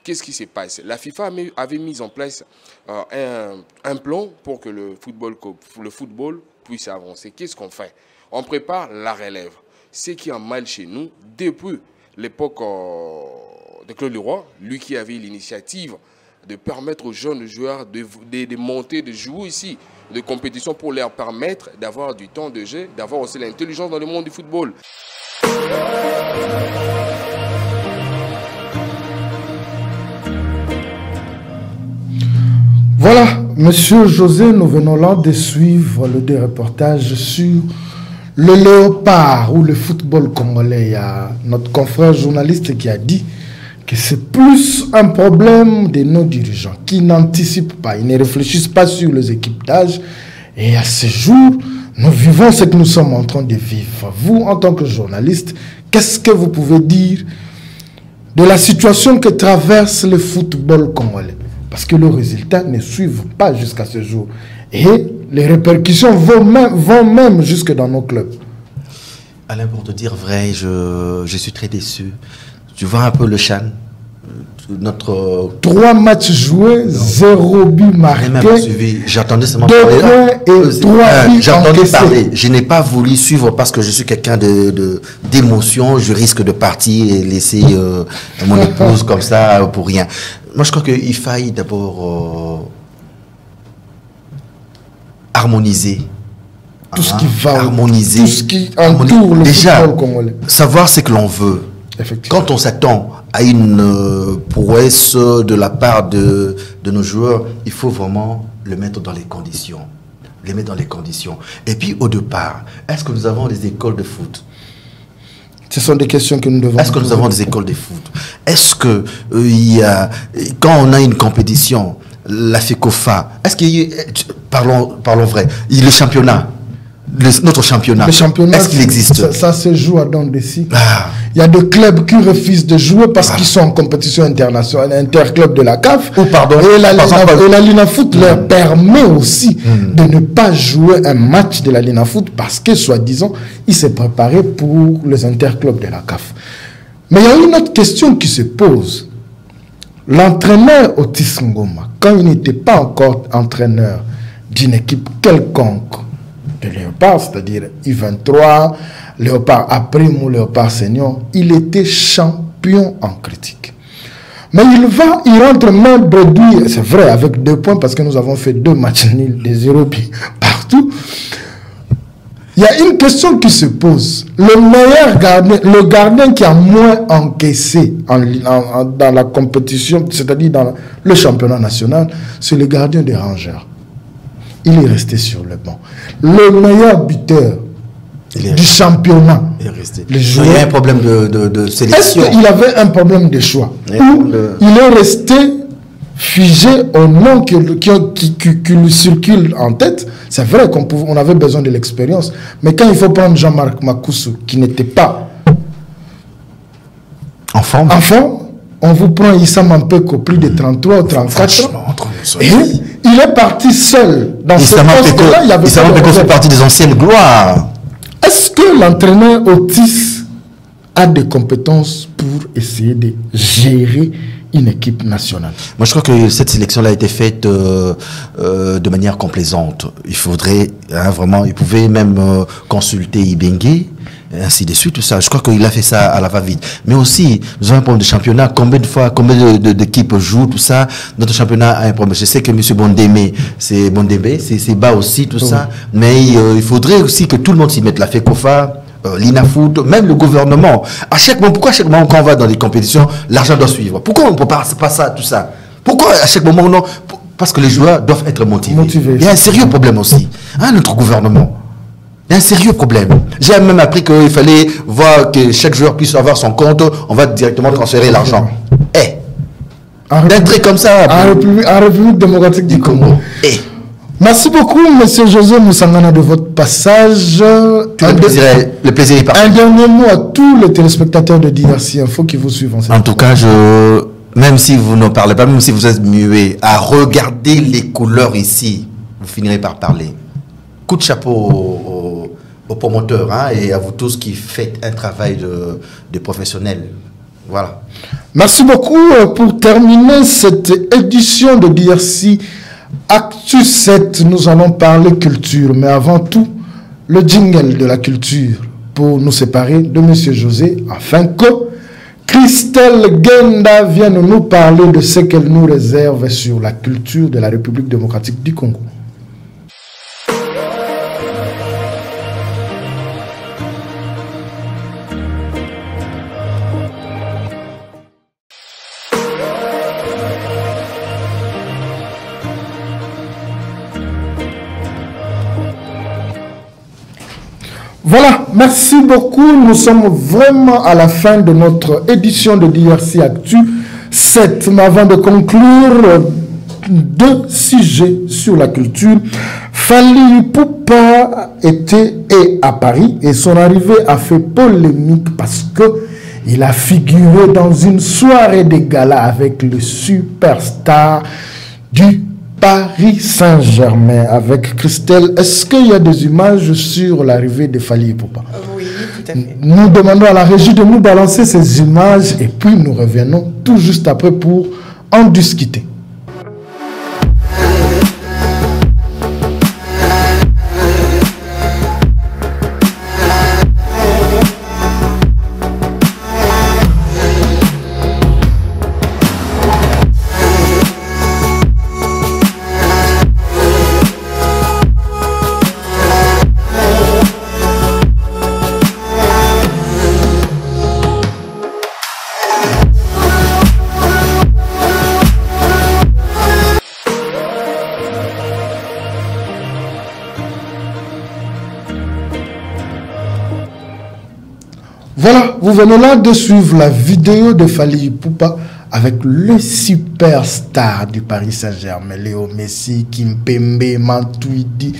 qu'est-ce qui se passe? La FIFA avait mis en place un plan pour que le football puisse avancer. Qu'est-ce qu'on fait? On prépare la relève. Ce qui est mal chez nous, depuis l'époque de Claude Leroy, lui qui avait l'initiative de permettre aux jeunes joueurs de monter, de jouer ici, de compétition pour leur permettre d'avoir du temps de jeu, d'avoir aussi l'intelligence dans le monde du football. Voilà, Monsieur José, nous venons là de suivre le reportage sur le Léopard ou le football congolais. Il y a notre confrère journaliste qui a dit que c'est plus un problème de nos dirigeants qui n'anticipent pas, ils ne réfléchissent pas sur les équipes d'âge. Et à ce jour, nous vivons ce que nous sommes en train de vivre. Vous, en tant que journaliste, qu'est-ce que vous pouvez dire de la situation que traverse le football congolais. Parce que les résultats ne suivent pas jusqu'à ce jour. Et les répercussions vont même jusque dans nos clubs. Alain, pour te dire vrai, je suis très déçu. Tu vois un peu le Chan, notre... 3 matchs joués, 0 but marqué. J'attendais seulement 2 points et 3 buts j'entendais encaissés. parler. Je n'ai pas voulu suivre parce que je suis quelqu'un d'émotion. Je risque de partir et laisser mon épouse comme ça pour rien. Moi, je crois qu'il faille d'abord harmoniser. Tout ce qui va, harmoniser. Tout ce qui entoure le football congolais. Savoir ce que l'on veut. Quand on s'attend à une prouesse de la part de nos joueurs, il faut vraiment le mettre dans les conditions. Les mettre dans les conditions. Et puis au départ, est-ce que nous avons des écoles de foot? Ce sont des questions que nous devons... Est-ce que nous avons des écoles de foot? Est-ce que quand on a une compétition, la FECOFA, est-ce qu'il y a, parlons vrai, le championnat, notre championnat, est-ce qu'il existe? Ça se joue à Dondessi. Il y a des clubs qui refusent de jouer parce qu'ils sont en compétition internationale, interclub de la CAF. Et la Linafoot leur permet aussi de ne pas jouer un match de la Linafoot parce que, soi-disant, ils se préparaient pour les interclubs de la CAF. Mais il y a une autre question qui se pose. L'entraîneur Otis Ngoma, quand il n'était pas encore entraîneur d'une équipe quelconque de Léopard, c'est-à-dire I23, Léopard Aprime ou Léopard Senior, il était champion en critique. Mais il rentre main bredouille, c'est vrai, avec 2 points parce que nous avons fait 2 matchs nuls, des 0 buts partout. Il y a une question qui se pose. Le meilleur gardien, le gardien qui a moins encaissé dans la compétition, c'est-à-dire dans le championnat national, c'est le gardien des Rangers. Il est resté sur le banc. Le meilleur buteur du championnat. Il est resté. Il y a un problème de sélection. Est-ce qu'il avait un problème de choix? Ou il est resté figé au nom qui lui circule en tête? C'est vrai qu'on avait besoin de l'expérience. Mais quand il faut prendre Jean-Marc Makoussou, qui n'était pas en forme, on vous prend Issam Mpeko, plus de 33 ou 34 ans. Et il est parti seul dans ce poste-là. Issam Mpeko fait partie des anciennes gloires. Est-ce que l'entraîneur Otis a des compétences pour essayer de gérer une équipe nationale? Moi, je crois que cette sélection-là a été faite de manière complaisante. Il faudrait vraiment, il pouvait même consulter Ibengue, ainsi de suite, tout ça. Je crois qu'il a fait ça à la va-vite. Mais aussi, nous avons un problème de championnat. Combien d'équipes jouent, tout ça? Notre championnat a un problème. Je sais que M. Bondembe, c'est bas aussi, tout ça. Mais il faudrait aussi que tout le monde s'y mette. La FECOFA, l'INAFOOT, même le gouvernement. À chaque moment, pourquoi à chaque moment quand on va dans les compétitions, l'argent doit suivre? Pourquoi on ne peut pas ça, tout ça? Pourquoi à chaque moment, non? Parce que les joueurs doivent être motivés. Il y a un sérieux problème aussi. Notre gouvernement. Il y a un sérieux problème. J'ai même appris qu'il fallait voir que chaque joueur puisse avoir son compte. On va directement transférer l'argent. D'un trait comme ça. En République démocratique du Congo. Merci beaucoup, M. José Moussangana, de votre passage. Le plaisir est partagé. Un dernier mot à tous les téléspectateurs de DRC Info qui vous suivent. En tout cas, même si vous ne parlez pas, même si vous êtes muet, à regarder les couleurs ici, vous finirez par parler. Coup de chapeau aux promoteurs et à vous tous qui faites un travail de professionnels. Voilà. Merci beaucoup. Pour terminer cette édition de DRC Actu 7, nous allons parler culture. Mais avant tout, le jingle de la culture pour nous séparer de M. José, afin que Christelle Genda vienne nous parler de ce qu'elle nous réserve sur la culture de la République démocratique du Congo. Voilà, merci beaucoup. Nous sommes vraiment à la fin de notre édition de DRC Actu 7. Mais avant de conclure, 2 sujets sur la culture. Fally Ipupa était à Paris et son arrivée a fait polémique parce que Il a figuré dans une soirée de gala avec le superstar du Paris Saint-Germain avec Christelle. Est-ce qu'il y a des images sur l'arrivée de Fally Ipupa? Oui, tout à fait. Nous demandons à la régie de nous balancer ces images et puis nous revenons tout juste après pour en discuter. Voilà, vous venez là de suivre la vidéo de Fally Ipupa avec le superstar du Paris Saint-Germain, Léo Messi, Kimpembe, Matuidi.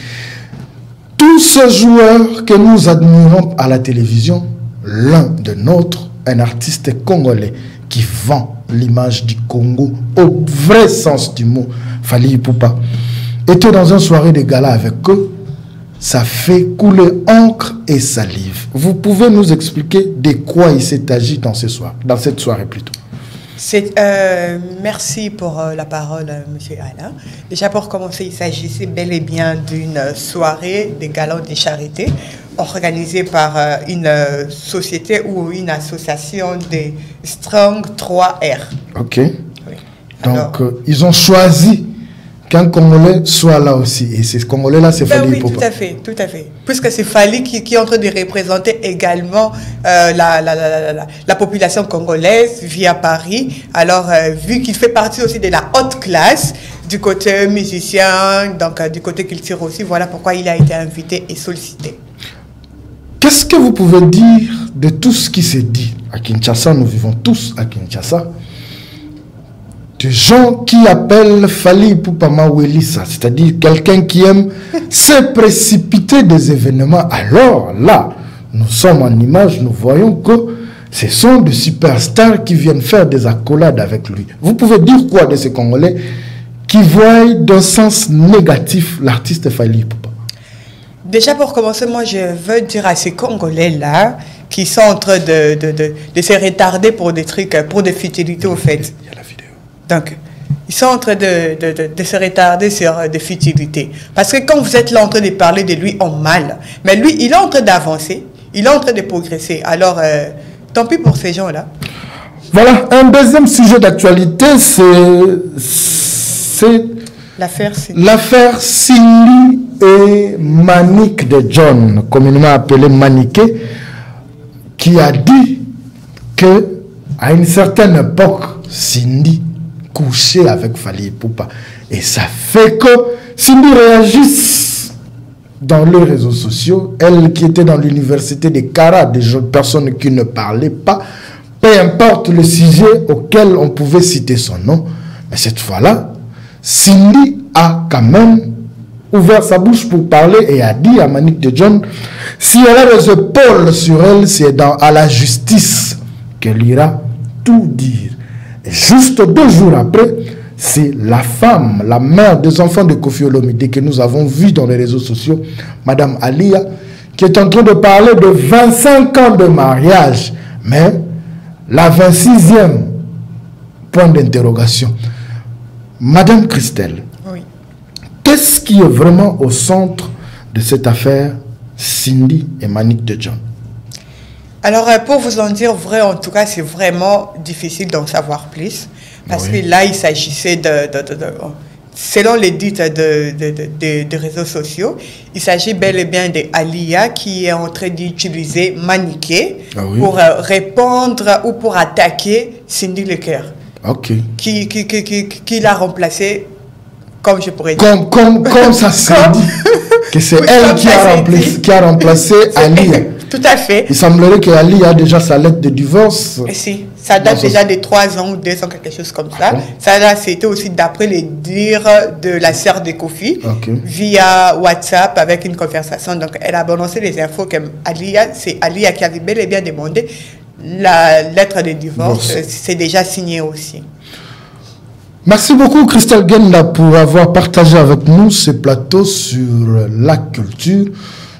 Tous ces joueurs que nous admirons à la télévision, l'un de nôtres, un artiste congolais qui vend l'image du Congo au vrai sens du mot, Fally Ipupa, était dans une soirée de gala avec eux. Ça fait couler encre et salive. Vous pouvez nous expliquer de quoi il s'est agi dans cette soirée plutôt? Merci pour la parole, M. Alain. Déjà pour commencer, il s'agissait bel et bien d'une soirée des galas de charité organisée par une société ou une association des Strong 3R. Ok. Oui. Donc, ils ont choisi qu'un Congolais soit là aussi. Et ces Congolais-là, c'est Fally Ipupa. Oui, tout à fait. Puisque c'est Fally qui est en train de représenter également la population congolaise via Paris. Alors, vu qu'il fait partie aussi de la haute classe, du côté musicien, donc du côté culture aussi, voilà pourquoi il a été invité et sollicité. Qu'est-ce que vous pouvez dire de tout ce qui s'est dit à Kinshasa? Nous vivons tous à Kinshasa. Des gens qui appellent Fally Ipupa Mawelisa, c'est-à-dire quelqu'un qui aime se précipiter des événements. Alors là, nous sommes en image, nous voyons que ce sont des superstars qui viennent faire des accolades avec lui. Vous pouvez dire quoi de ces Congolais qui voient d'un sens négatif l'artiste Fally Ipupa? Déjà pour commencer, moi je veux dire à ces Congolais-là qui sont en train de se retarder pour des trucs, pour des futilités au fait. Il y a la vidéo. Donc, ils sont en train de se retarder sur des futilités. Parce que quand vous êtes là en train de parler de lui en mal, mais lui, il est en train d'avancer, il est en train de progresser. Alors, tant pis pour ces gens-là. Voilà, un deuxième sujet d'actualité, c'est l'affaire Cindy et Manick de John, communément appelé Manické, qui a dit que à une certaine époque, Cindy couchait avec Fally Ipupa. Et ça fait que Cindy réagisse dans les réseaux sociaux. Elle qui était dans l'université de Kara, des personnes qui ne parlaient pas, peu importe le sujet auquel on pouvait citer son nom. Mais cette fois-là, Cindy a quand même ouvert sa bouche pour parler et a dit à Manick de John, si elle a les épaules sur elle, c'est à la justice qu'elle ira tout dire. Et juste 2 jours après, c'est la femme, la mère des enfants de Koffi Olomide que nous avons vu dans les réseaux sociaux, Madame Alia, qui est en train de parler de 25 ans de mariage. Mais la 26e point d'interrogation. Madame Christelle, oui. Qu'est-ce qui est vraiment au centre de cette affaire Cindy et Manick de John? Alors, pour vous en dire vrai, en tout cas, c'est vraiment difficile d'en savoir plus. Parce que là, il s'agissait selon les dits des réseaux sociaux, il s'agit bel et bien d'Alia qui est en train d'utiliser Manické pour répondre ou pour attaquer Cindy Leclerc. Ok. Qui l'a remplacé, comme je pourrais dire. Comme ça s'est dit. Que c'est elle qui a remplacé Alia. Tout à fait. Il semblerait qu'Ali a déjà sa lettre de divorce. Et si, ça date déjà de 3 ans ou 2 ans, quelque chose comme ça. Ça là, c'était aussi d'après les dires de la sœur de Koffi, via WhatsApp avec une conversation. Donc, elle a balancé les infos que c'est Alia qui avait bel et bien demandé la lettre de divorce, c'est déjà signé aussi. Merci beaucoup Christelle Genda pour avoir partagé avec nous ce plateau sur la culture.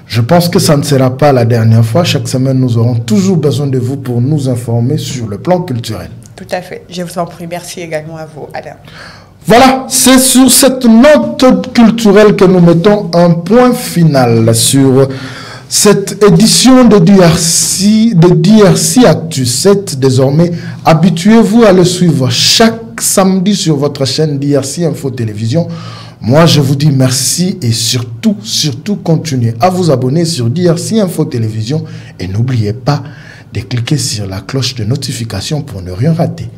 Je pense que ça ne sera pas la dernière fois. Chaque semaine, nous aurons toujours besoin de vous pour nous informer sur le plan culturel. Tout à fait. Je vous en prie. Merci également à vous, Adam. Voilà, c'est sur cette note culturelle que nous mettons un point final sur cette édition de DRC Actu 7. Désormais, habituez-vous à le suivre chaque samedi sur votre chaîne DRC Info Télévision. Moi, je vous dis merci et surtout, continuez à vous abonner sur DRC Info Télévision et n'oubliez pas de cliquer sur la cloche de notification pour ne rien rater.